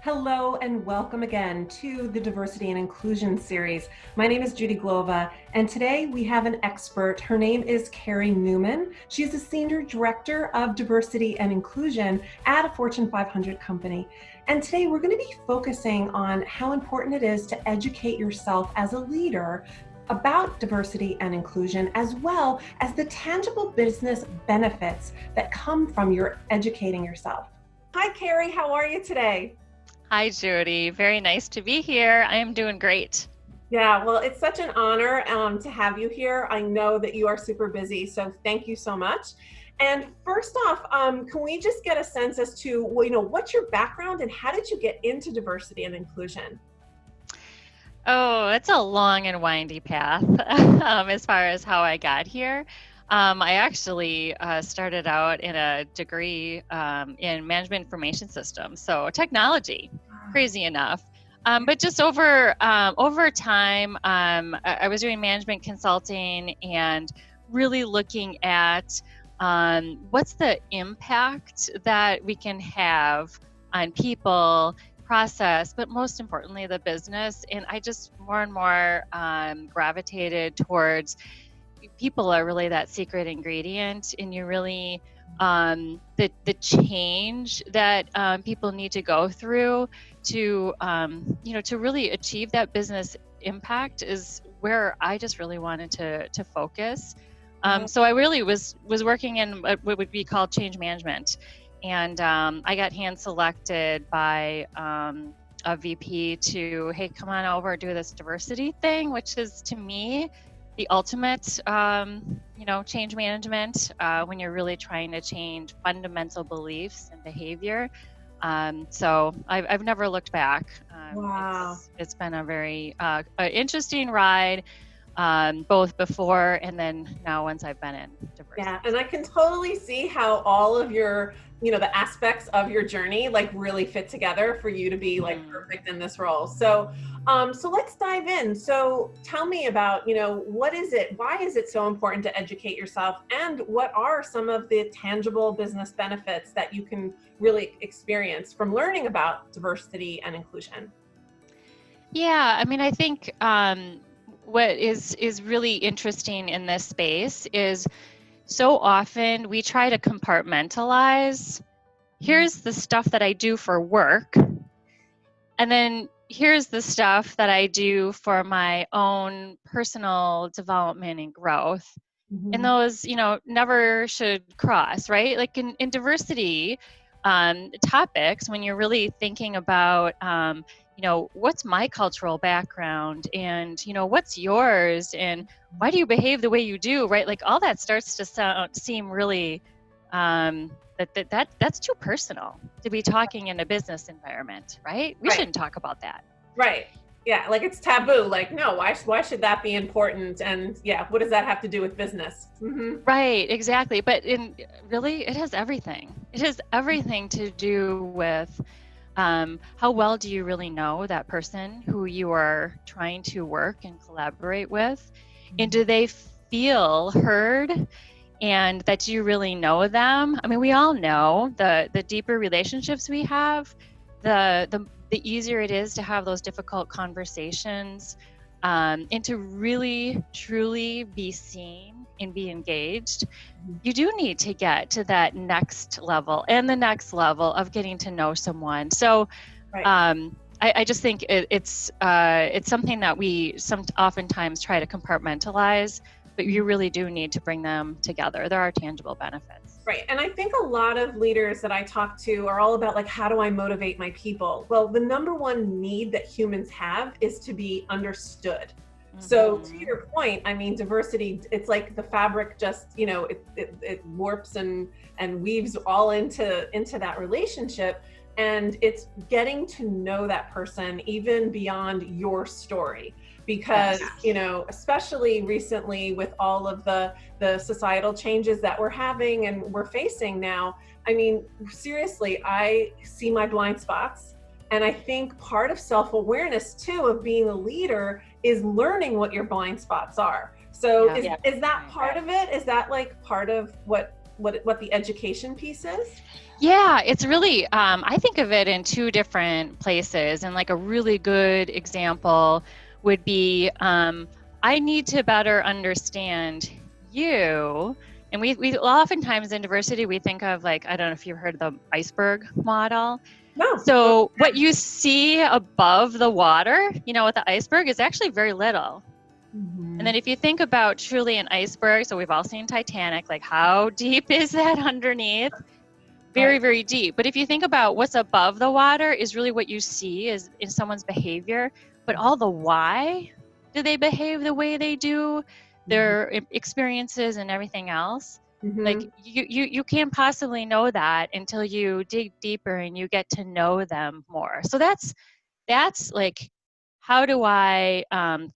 Hello and welcome again to the Diversity and Inclusion series. My name is Judi Glova, and today we have an expert. Her name is Carrie Neumann. She's a Senior Director of Diversity and Inclusion at a Fortune 500 company. And today we're going to be focusing on how important it is to educate yourself as a leader about diversity and inclusion, as well as the tangible business benefits that come from your educating yourself. Hi, Carrie. How are you today? Hi, Judi. Very nice to be here. I am doing great. Yeah, well, it's such an honor to have you here. I know that you are super busy, so thank you so much. And first off, can we just get a sense as to, what's your background and how did you get into diversity and inclusion? Oh, it's a long and windy path as far as how I got here. I actually started out in a degree in management information systems, so technology, crazy enough. But just over time, I was doing management consulting and really looking at what's the impact that we can have on people, process, but most importantly, the business. And I just more and more gravitated towards people are really that secret ingredient, and you really the change that people need to go through to to really achieve that business impact is where I just really wanted to focus. So I really was working in what would be called change management, and I got hand selected by a VP to, hey, come on over, do this diversity thing, which is to me the ultimate, change management when you're really trying to change fundamental beliefs and behavior. So I've never looked back. Wow. It's been a very interesting ride, both before and then now once I've been in diversity. Yeah, and I can totally see how all of your, the aspects of your journey like really fit together for you to be like perfect in this role. So let's dive in. So tell me about, what is it? Why is it so important to educate yourself? And what are some of the tangible business benefits that you can really experience from learning about diversity and inclusion? Yeah, I mean, I think what is really interesting in this space is so often we try to compartmentalize. Here's the stuff that I do for work, and then here's the stuff that I do for my own personal development and growth. And those, never should cross, right? Like in diversity topics, when you're really thinking about, what's my cultural background and, what's yours and why do you behave the way you do, right? Like all that starts to seem really, that's too personal to be talking in a business environment, right? We shouldn't talk about that. Right. Yeah, like it's taboo. Like, no, why should that be important? And yeah, what does that have to do with business? Right, exactly. But really, it has everything. It has everything to do with how well do you really know that person who you are trying to work and collaborate with? And do they feel heard and that you really know them? I mean, we all know the deeper relationships we have, the easier it is to have those difficult conversations and to really, truly be seen and be engaged. You do need to get to that next level and the next level of getting to know someone. So I just think it's something that we oftentimes try to compartmentalize, but you really do need to bring them together. There are tangible benefits. Right. And I think a lot of leaders that I talk to are all about like, how do I motivate my people? Well, the number one need that humans have is to be understood. So to your point, I mean, diversity, it's like the fabric just, it warps and weaves all into that relationship. And it's getting to know that person even beyond your story. Because, especially recently with all of the societal changes that we're having and we're facing now, I mean, seriously, I see my blind spots. And I think part of self-awareness too of being a leader is learning what your blind spots are. So is that part of it? Is that like part of what what the education piece is? Yeah, it's really, I think of it in two different places. And like a really good example would be, I need to better understand you. And we oftentimes in diversity, we think of like, I don't know if you've heard of the iceberg model. No. So what you see above the water, with the iceberg is actually very little. And then if you think about truly an iceberg, so we've all seen Titanic, like how deep is that underneath? Very, very deep. But if you think about what's above the water is really what you see is in someone's behavior, but all the why do they behave the way they do, their experiences and everything else. Like you can't possibly know that until you dig deeper and you get to know them more. So that's like, how do I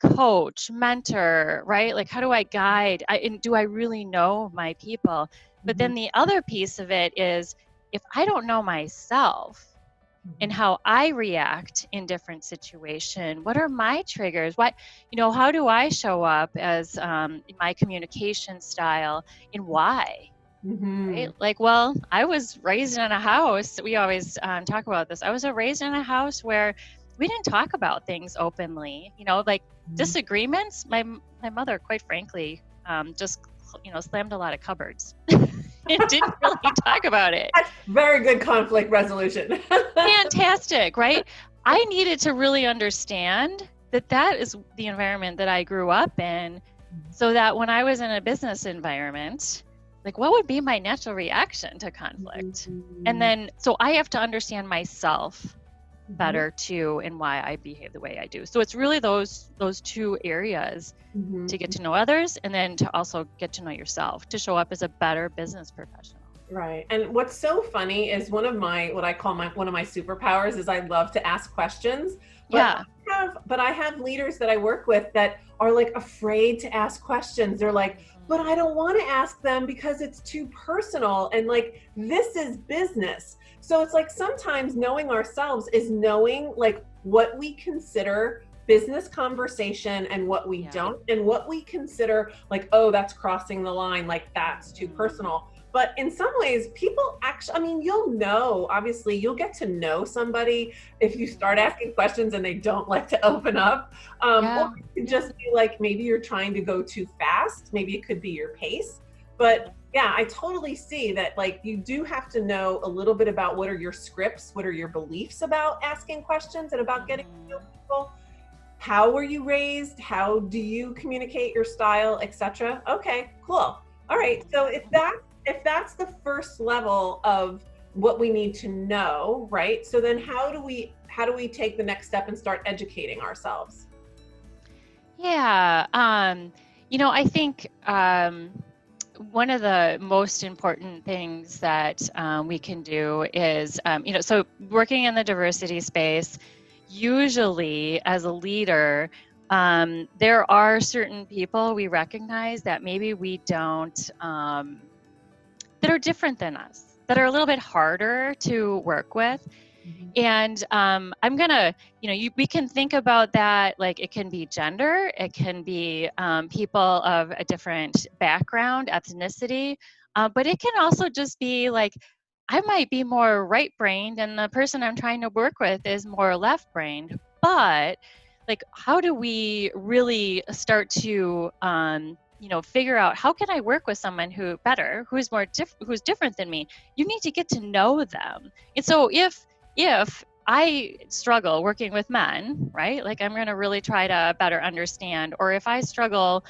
coach, mentor, right? Like, how do I guide? And do I really know my people? But then the other piece of it is, if I don't know myself and how I react in different situations, what are my triggers? How do I show up as my communication style and why? Right? Like, well, I was raised in a house. We always talk about this. I was raised in a house where we didn't talk about things openly. Like disagreements. My mother, quite frankly, just slammed a lot of cupboards. It didn't really talk about it. That's very good conflict resolution. Fantastic, right? I needed to really understand that is the environment that I grew up in, so that when I was in a business environment, like, what would be my natural reaction to conflict? And then, so I have to understand myself better too, and why I behave the way I do. So it's really those two areas to get to know others, and then to also get to know yourself, to show up as a better business professional. Right. And what's so funny is one of my superpowers is I love to ask questions. But I have leaders that I work with that are like afraid to ask questions. They're like, but I don't want to ask them because it's too personal. And like, this is business. So it's like, sometimes knowing ourselves is knowing like what we consider business conversation and what we don't, and what we consider like, oh, that's crossing the line, like that's too personal. But in some ways, people actually, obviously you'll get to know somebody if you start asking questions and they don't like to open up. Or it could just be like, maybe you're trying to go too fast. Maybe it could be your pace. But yeah, I totally see that, like, you do have to know a little bit about what are your scripts, what are your beliefs about asking questions and about getting to know people. How were you raised? How do you communicate your style, etc.? Okay, cool. All right. So if that's the first level of what we need to know, right? So then how do we take the next step and start educating ourselves? Yeah. I think one of the most important things that we can do is, so working in the diversity space, usually as a leader, there are certain people we recognize that maybe we don't, that are different than us, that are a little bit harder to work with. And I'm gonna, we can think about that, like it can be gender, it can be people of a different background, ethnicity, but it can also just be like, I might be more right-brained and the person I'm trying to work with is more left-brained. But like, how do we really start to figure out, how can I work with someone who's different than me? You need to get to know them. And so if I struggle working with men, right? Like, I'm going to really try to better understand. Or if I struggle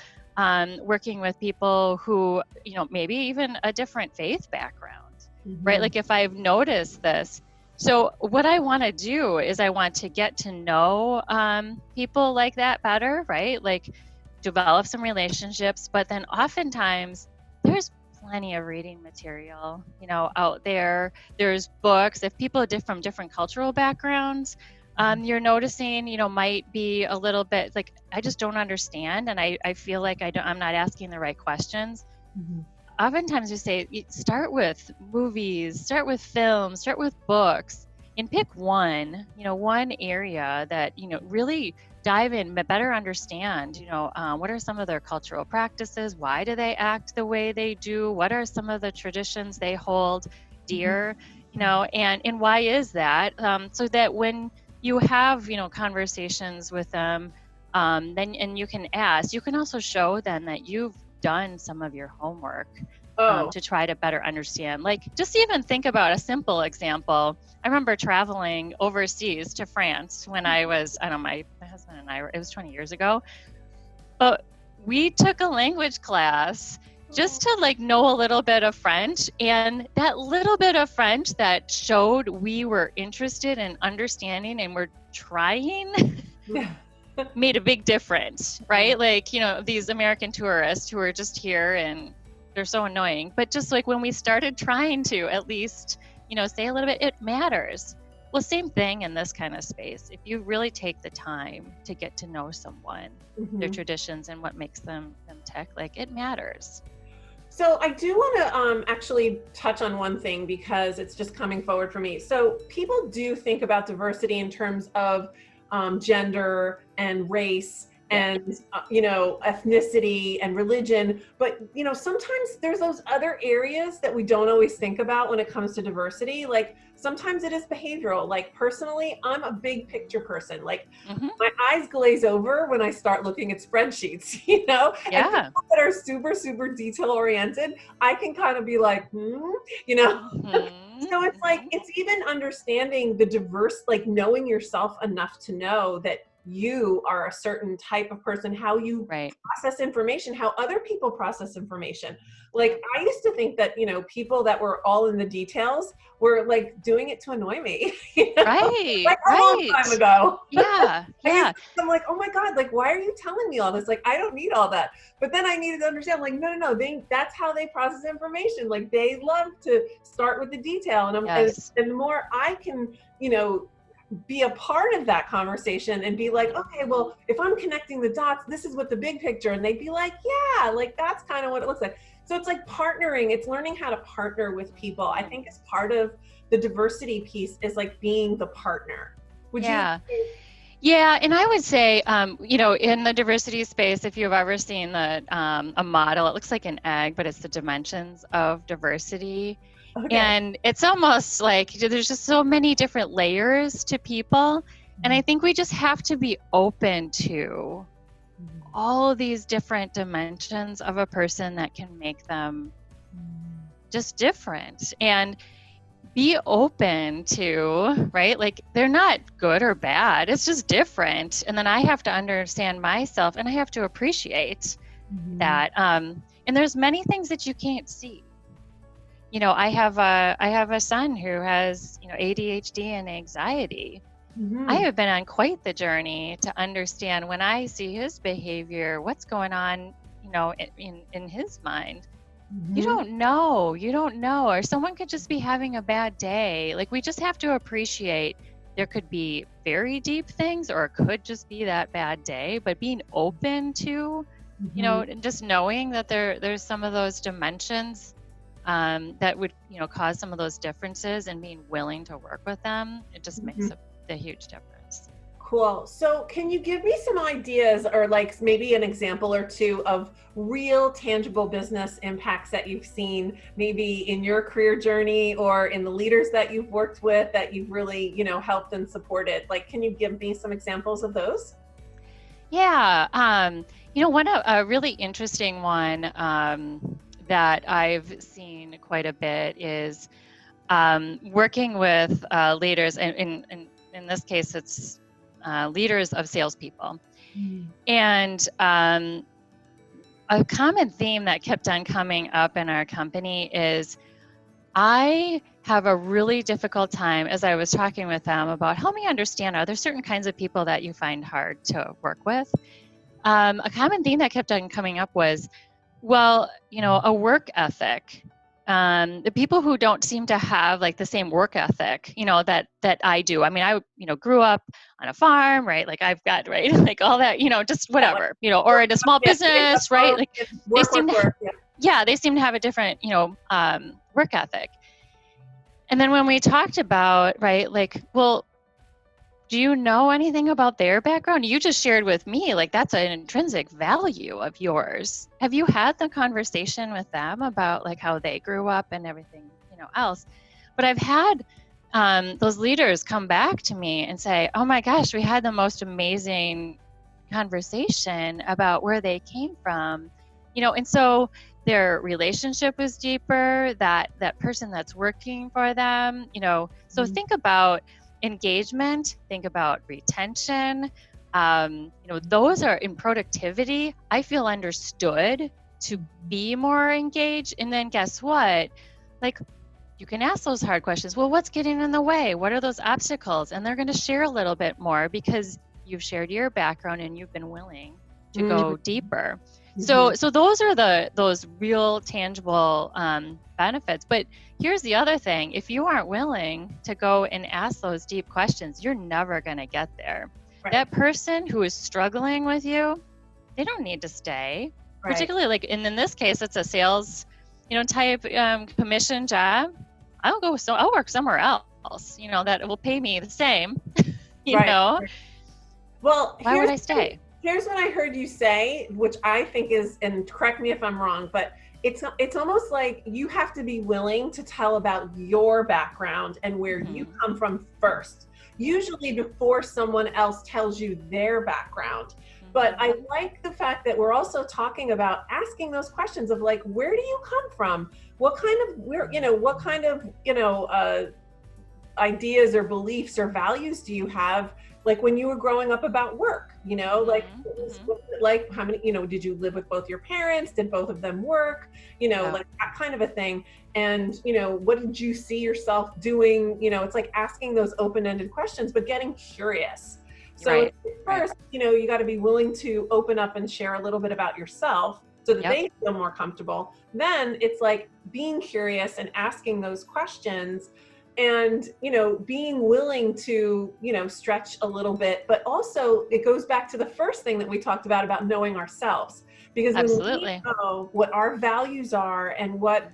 working with people who, maybe even a different faith background, right? Like, if I've noticed this. So what I want to do is I want to get to know people like that better, right? Like, develop some relationships, but then oftentimes there's plenty of reading material, out there. There's books. If people are from different cultural backgrounds, you're noticing, might be a little bit like, I just don't understand. And I feel like I'm not asking the right questions. Oftentimes we say, start with movies, start with films, start with books. and pick one, one area that, really dive in, but better understand, what are some of their cultural practices? Why do they act the way they do? What are some of the traditions they hold dear? And why is that? So that when you have, conversations with them, then, and you can ask, you can also show them that you've done some of your homework. Oh, To try to better understand. Like, just even think about a simple example. I remember traveling overseas to France when I was, I don't know, my husband and I it was 20 years ago. But we took a language class just to like know a little bit of French. And that little bit of French that showed we were interested in understanding and we're trying made a big difference, right? Like, these American tourists who are just here and they're so annoying. But just like when we started trying to at least, say a little bit, it matters. Well, same thing in this kind of space. If you really take the time to get to know someone, their traditions and what makes them tick, like it matters. So I do want to actually touch on one thing because it's just coming forward for me. So people do think about diversity in terms of gender and race and ethnicity and religion, but sometimes there's those other areas that we don't always think about when it comes to diversity. Like sometimes it is behavioral. Like personally, I'm a big picture person. Like my eyes glaze over when I start looking at spreadsheets, Yeah. And people that are super, super detail oriented, I can kind of be like, So it's like, it's even understanding the diverse, like knowing yourself enough to know that you are a certain type of person, how you process information, how other people process information. Like I used to think that, people that were all in the details were like doing it to annoy me, Right. like a long time ago. Yeah. Yeah. I'm like, oh my God, like, why are you telling me all this? Like, I don't need all that. But then I needed to understand, like, no, that's how they process information. Like they love to start with the detail. And and the more I can, be a part of that conversation and be like, okay, well, if I'm connecting the dots, this is what the big picture. And they'd be like, yeah, like that's kind of what it looks like. So it's like partnering. It's learning how to partner with people. I think as part of the diversity piece is like being the partner. Would you? Yeah, and I would say, in the diversity space, if you've ever seen a model, it looks like an egg, but it's the dimensions of diversity. Okay. And it's almost like there's just so many different layers to people. And I think we just have to be open to all these different dimensions of a person that can make them just different. And be open to, right? Like they're not good or bad. It's just different. And then I have to understand myself and I have to appreciate that. And there's many things that you can't see. I have a son who has, ADHD and anxiety. I have been on quite the journey to understand when I see his behavior, what's going on, in his mind. You don't know, or someone could just be having a bad day. Like we just have to appreciate there could be very deep things or it could just be that bad day, but being open to, and just knowing that there's some of those dimensions that would, cause some of those differences and being willing to work with them, it just makes a huge difference. Cool. So can you give me some ideas or like maybe an example or two of real tangible business impacts that you've seen maybe in your career journey or in the leaders that you've worked with that you've really, helped and supported? Like, can you give me some examples of those? Yeah. A really interesting one that I've seen quite a bit is working with leaders, and in this case, it's leaders of salespeople. And a common theme that kept on coming up in our company is I have a really difficult time as I was talking with them about help me understand, are there certain kinds of people that you find hard to work with? A common theme that kept on coming up was, well, a work ethic. The people who don't seem to have like the same work ethic, that I do. I mean, I, grew up on a farm, right? Like I've got, right, like all that, just whatever, or in a small business, right? Like they seem to have a different, work ethic. And then when we talked about, right, like, well, do you know anything about their background? You just shared with me, like, that's an intrinsic value of yours. Have you had the conversation with them about like how they grew up and everything, else? But I've had those leaders come back to me and say, oh my gosh, we had the most amazing conversation about where they came from, and so their relationship was deeper, that person that's working for them, so think about engagement, think about retention. Those are in productivity. I feel understood to be more engaged. And then guess what? Like, you can ask those hard questions. Well, what's getting in the way? What are those obstacles? And they're going to share a little bit more because you've shared your background and you've been willing to go deeper. So those are those real tangible benefits. But here's the other thing. If you aren't willing to go and ask those deep questions, you're never going to get there. Right. That person who is struggling with you, they don't need to stay. Right. Particularly like in this case, it's a sales, type commission job. I'll work somewhere else, that will pay me the same, you know. Well, why would I stay? Here's what I heard you say, which I think is, and correct me if I'm wrong, but it's almost like you have to be willing to tell about your background and where you come from first, usually before someone else tells you their background. But I like the fact that we're also talking about asking those questions of like, where do you come from? What kind of ideas or beliefs or values do you have? Like when you were growing up about work, like, like how many, did you live with both your parents? Did both of them work? Like that kind of a thing. And, what did you see yourself doing? It's like asking those open-ended questions, but getting curious. So first, you got to be willing to open up and share a little bit about yourself so that they feel more comfortable. Then it's like being curious and asking those questions and, being willing to, stretch a little bit, but also it goes back to the first thing that we talked about knowing ourselves, because when we know what our values are and what,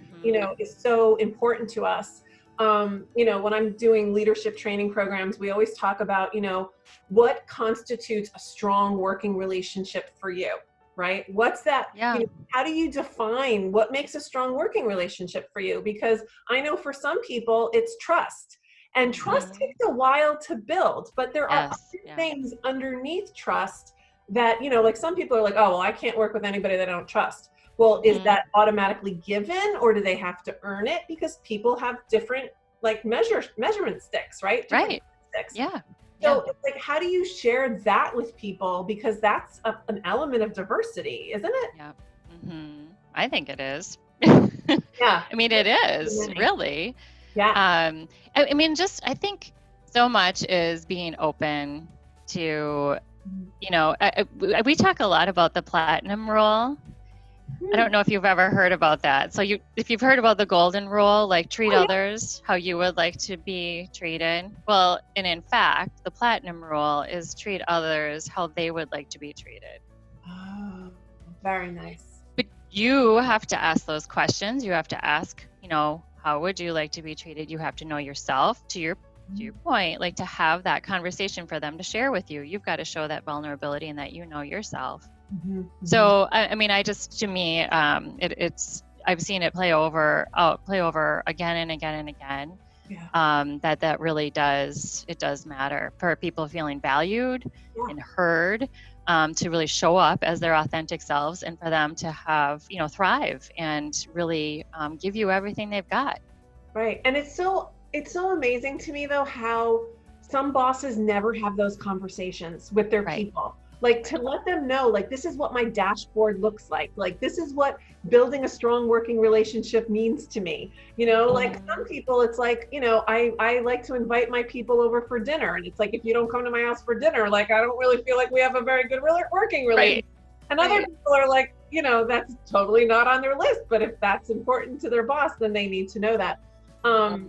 is so important to us. When I'm doing leadership training programs, we always talk about, what constitutes a strong working relationship for you, right? What's that? How do you define what makes a strong working relationship for you? Because I know for some people it's trust, and trust takes a while to build, but there are other things underneath trust that, like some people are like, oh, well, I can't work with anybody that I don't trust. Well, is that automatically given, or do they have to earn it? Because people have different like measurement sticks, right? Different sticks. So it's like, how do you share that with people? Because that's an element of diversity, isn't it? I think it is. I mean, it is really. I mean, I think so much is being open to, we talk a lot about the platinum rule. I don't know if you've ever heard about that. So if you've heard about the golden rule, like treat others how you would like to be treated. Well, and in fact, the platinum rule is treat others how they would like to be treated. Oh, very nice. But you have to ask those questions. You have to ask, how would you like to be treated? You have to know yourself, to your point, like to have that conversation for them to share with you. You've got to show that vulnerability and that you know yourself. So, I mean, to me, I've seen it play over again and again and again. That really does matter for people feeling valued and heard, to really show up as their authentic selves, and for them to have, thrive and really give you everything they've got. Right. And it's so amazing to me though, how some bosses never have those conversations with their people. Like to let them know, like, this is what my dashboard looks like this is what building a strong working relationship means to me. Like some people, it's like, I like to invite my people over for dinner. And it's like, if you don't come to my house for dinner, like, I don't really feel like we have a very good working relationship. And other people are like, that's totally not on their list. But if that's important to their boss, then they need to know that.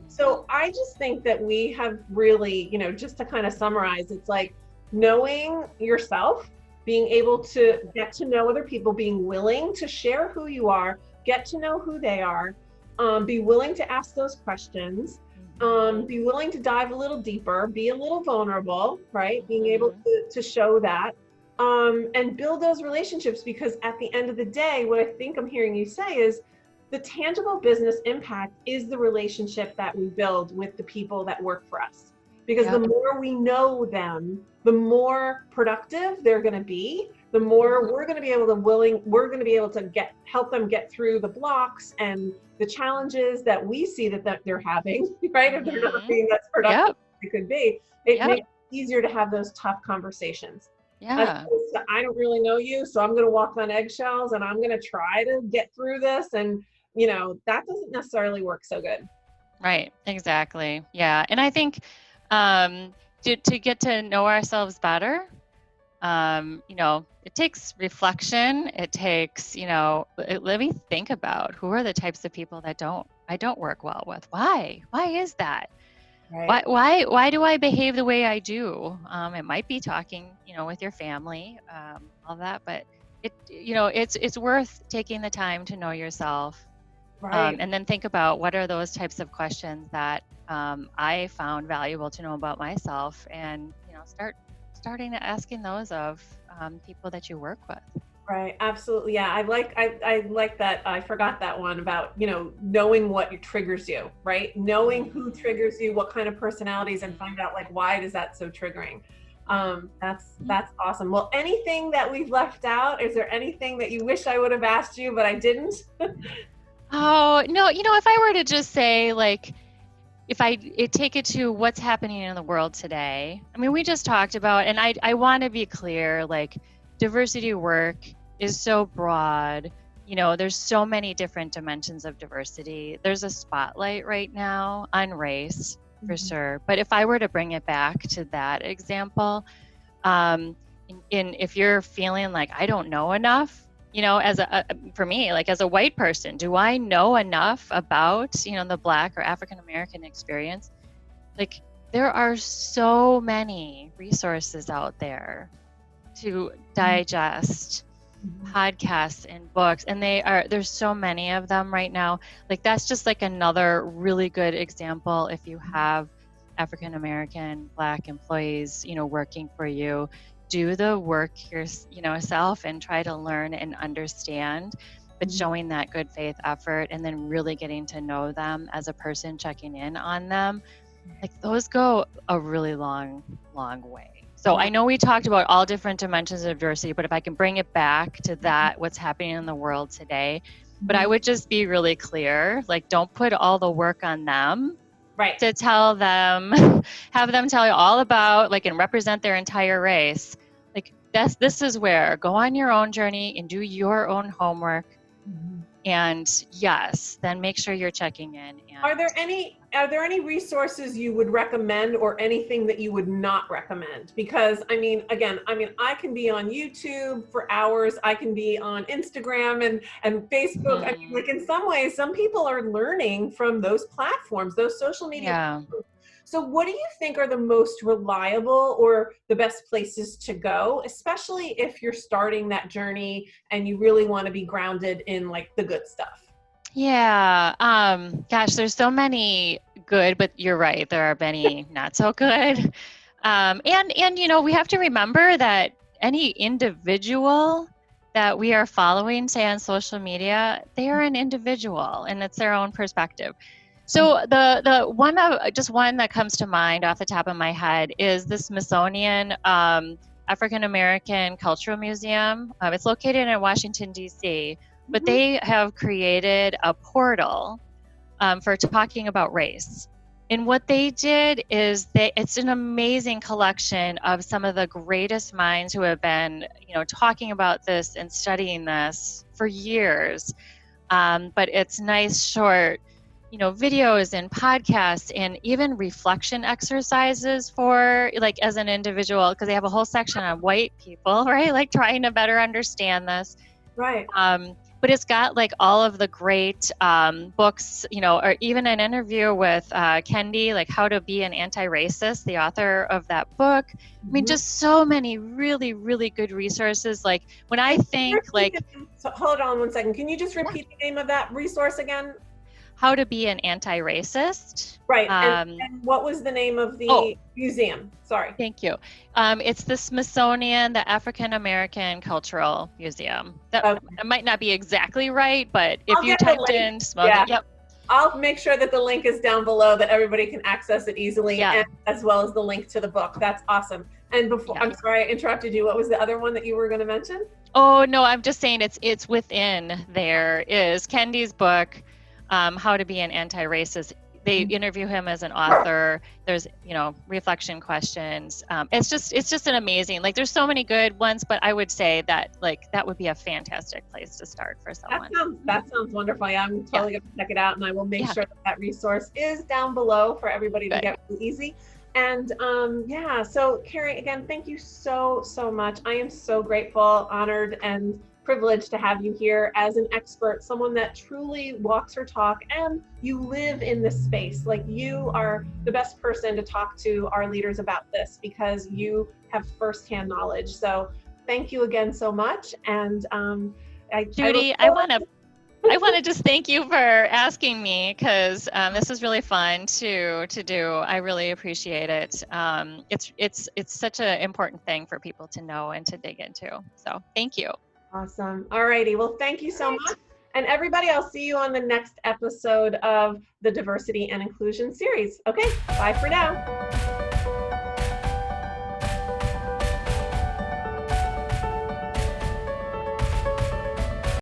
So I just think that we have really, just to kind of summarize, it's like, knowing yourself, being able to get to know other people, being willing to share who you are, get to know who they are, be willing to ask those questions, Be willing to dive a little deeper, be a little vulnerable, right? Being able Mhm. to show that, and build those relationships, because at the end of the day, what I think I'm hearing you say is the tangible business impact is the relationship that we build with the people that work for us. Because the Yep. more we know them, the more productive they're going to be, the more we're going to be able to help them get through the blocks and the challenges that we see that they're having, right? If they're not Mhm. being as productive Yep. as they could be, it Yep. makes it easier to have those tough conversations. As Yeah. opposed to, I don't really know you, so I'm going to walk on eggshells and I'm going to try to get through this. And, that doesn't necessarily work so good. Right. Exactly. Yeah. And I think um, to get to know ourselves better, it takes reflection. It takes, let me think about who are the types of people that I don't work well with. Why? Why is that? Right. Why do I behave the way I do? It might be talking, with your family, all that, but it's worth taking the time to know yourself, Right. and then think about what are those types of questions that I found valuable to know about myself, and starting to asking those of people that you work with. Right, absolutely. Yeah, I like that. I forgot that one about, knowing what triggers you, right? Knowing who Mhm. triggers you, what kind of personalities, and find out like why is that so triggering. That's awesome. Well, anything that we've left out? Is there anything that you wish I would have asked you but I didn't? Oh, no, if I were to just say, like, if take it to what's happening in the world today, I mean, we just talked about, and I want to be clear, like, diversity work is so broad. There's so many different dimensions of diversity. There's a spotlight right now on race, for Mhm. sure. But if I were to bring it back to that example, um, if you're feeling like I don't know enough, for me, like as a white person, do I know enough about the Black or African American experience? Like, there are so many resources out there to digest, Mhm. podcasts and books, and there's so many of them right now. Like, that's just like another really good example. If you have African American, Black employees working for you, do the work yourself and try to learn and understand, but Mhm. showing that good faith effort, and then really getting to know them as a person, checking in on them, like, those go a really long, long way. So Yeah. I know we talked about all different dimensions of diversity, but if I can bring it back to that, what's happening in the world today, but I Mhm. would just be really clear, like, don't put all the work on them Right. to tell them, have them tell you all about, like, and represent their entire race. Like, this is where go on your own journey and do your own homework. Mhm. And yes, then make sure you're checking in. Are And there any resources you would recommend, or anything that you would not recommend? Because I mean, again, I can be on YouTube for hours. I can be on Instagram and Facebook. I mean, mhm, like, in some ways, some people are learning from those platforms, those social media yeah. platforms. So what do you think are the most reliable or the best places to go, especially if you're starting that journey and you really want to be grounded in like the good stuff? Yeah. Gosh, there's so many good, but you're right. There are many not so good. And we have to remember that any individual that we are following, say on social media, they are an individual and it's their own perspective. So the one that comes to mind off the top of my head is the Smithsonian African American Cultural Museum. It's located in Washington, D.C., but Mhm. they have created a portal for talking about race. And what they did is it's an amazing collection of some of the greatest minds who have been, talking about this and studying this for years. But it's nice, short, videos and podcasts, and even reflection exercises for, like, as an individual, because they have a whole section on white people, right? Like, trying to better understand this. Right. But it's got like all of the great books, or even an interview with Kendi, like How to Be an Anti-Racist, the author of that book. I mean, Mhm. just so many really, really good resources. Like, when I And can you think, repeat like, the name? So hold on one second. Can you just yeah, repeat the name of that resource again? How to Be an Anti-Racist. Right. And what was the name of the museum? Sorry. Thank you. It's the Smithsonian, the African American Cultural Museum. That it might not be exactly right, but if you typed in Smithsonian, yep. I'll make sure that the link is down below that everybody can access it easily, and as well as the link to the book. That's awesome. And before, I'm sorry I interrupted you. What was the other one that you were going to mention? Oh no, I'm just saying it's within there is Kendi's book, How to Be an Anti-Racist. They interview him as an author. There's, reflection questions. It's just an amazing, there's so many good ones, but I would say that that would be a fantastic place to start for someone. That sounds wonderful. Yeah, I'm totally going to check it out, and I will make sure that resource is down below for everybody to get really easy. And so Carrie, again, thank you so much. I am so grateful, honored, and privileged to have you here as an expert, someone that truly walks her talk, and you live in this space. You are the best person to talk to our leaders about this because you have firsthand knowledge. So thank you again so much. And Judi, I want to just thank you for asking me, because this is really fun to do. I really appreciate it. It's such an important thing for people to know and to dig into. So thank you. Awesome. All righty. Well, thank you so much. And everybody, I'll see you on the next episode of the Diversity and Inclusion series. Okay, bye for now.